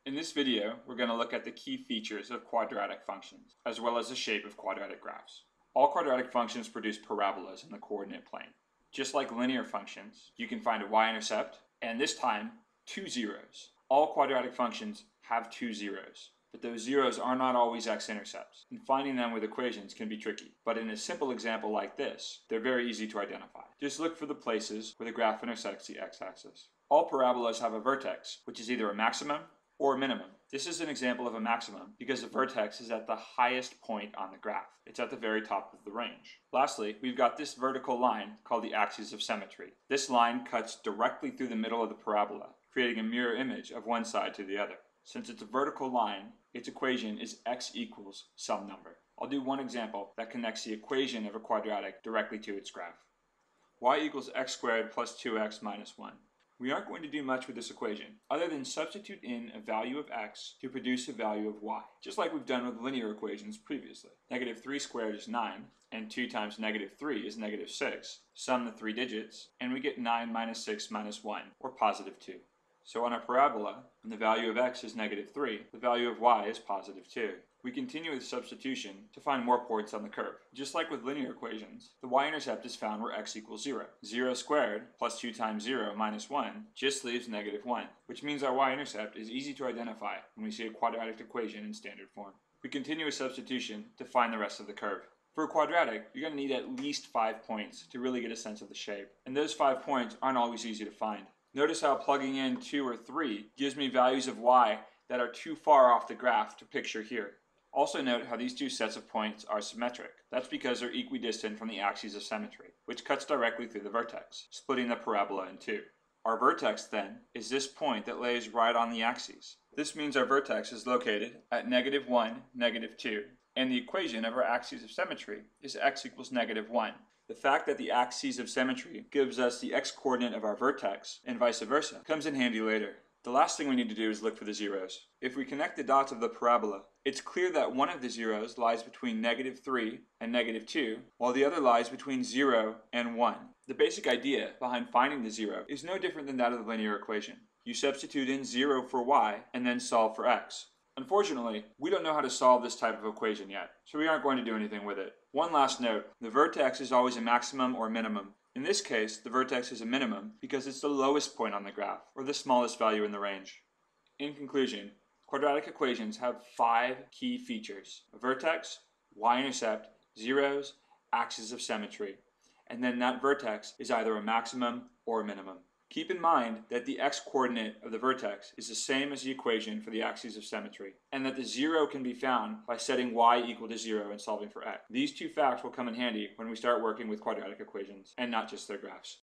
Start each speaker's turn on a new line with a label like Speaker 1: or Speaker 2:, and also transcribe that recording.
Speaker 1: In this video, we're going to look at the key features of quadratic functions, as well as the shape of quadratic graphs. All quadratic functions produce parabolas in the coordinate plane. Just like linear functions, you can find a y-intercept, and this time, 2 zeros. All quadratic functions have 2 zeros, but those zeros are not always x-intercepts, and finding them with equations can be tricky. But in a simple example like this, they're very easy to identify. Just look for the places where the graph intersects the x-axis. All parabolas have a vertex, which is either a maximum or minimum. This is an example of a maximum because the vertex is at the highest point on the graph. It's at the very top of the range. Lastly, we've got this vertical line called the axis of symmetry. This line cuts directly through the middle of the parabola, creating a mirror image of one side to the other. Since it's a vertical line, its equation is x equals some number. I'll do one example that connects the equation of a quadratic directly to its graph. Y equals x squared plus 2x minus 1. We aren't going to do much with this equation, other than substitute in a value of x to produce a value of y, just like we've done with linear equations previously. Negative 3 squared is 9, and 2 times negative 3 is negative 6. Sum the three digits, and we get 9 minus 6 minus 1, or positive 2. So on a parabola, when the value of x is negative 3, the value of y is positive 2. We continue with substitution to find more points on the curve. Just like with linear equations, the y-intercept is found where x equals 0. 0 squared plus 2 times 0 minus 1 just leaves negative 1, which means our y-intercept is easy to identify when we see a quadratic equation in standard form. We continue with substitution to find the rest of the curve. For a quadratic, you're going to need at least 5 points to really get a sense of the shape, and those 5 points aren't always easy to find. Notice how plugging in 2 or 3 gives me values of y that are too far off the graph to picture here. Also note how these two sets of points are symmetric. That's because they're equidistant from the axes of symmetry, which cuts directly through the vertex, splitting the parabola in two. Our vertex, then, is this point that lays right on the axes. This means our vertex is located at negative 1, negative 2, and the equation of our axes of symmetry is x equals negative 1. The fact that the axes of symmetry gives us the x-coordinate of our vertex, and vice versa, comes in handy later. The last thing we need to do is look for the zeros. If we connect the dots of the parabola, it's clear that one of the zeros lies between negative 3 and negative 2, while the other lies between 0 and 1. The basic idea behind finding the zero is no different than that of the linear equation. You substitute in 0 for y and then solve for x. Unfortunately, we don't know how to solve this type of equation yet, so we aren't going to do anything with it. One last note, the vertex is always a maximum or minimum. In this case, the vertex is a minimum because it's the lowest point on the graph, or the smallest value in the range. In conclusion, quadratic equations have 5 key features: a vertex, y-intercept, zeros, axis of symmetry, and then that vertex is either a maximum or a minimum. Keep in mind that the x-coordinate of the vertex is the same as the equation for the axes of symmetry, and that the zero can be found by setting y equal to 0 and solving for x. These two facts will come in handy when we start working with quadratic equations, and not just their graphs.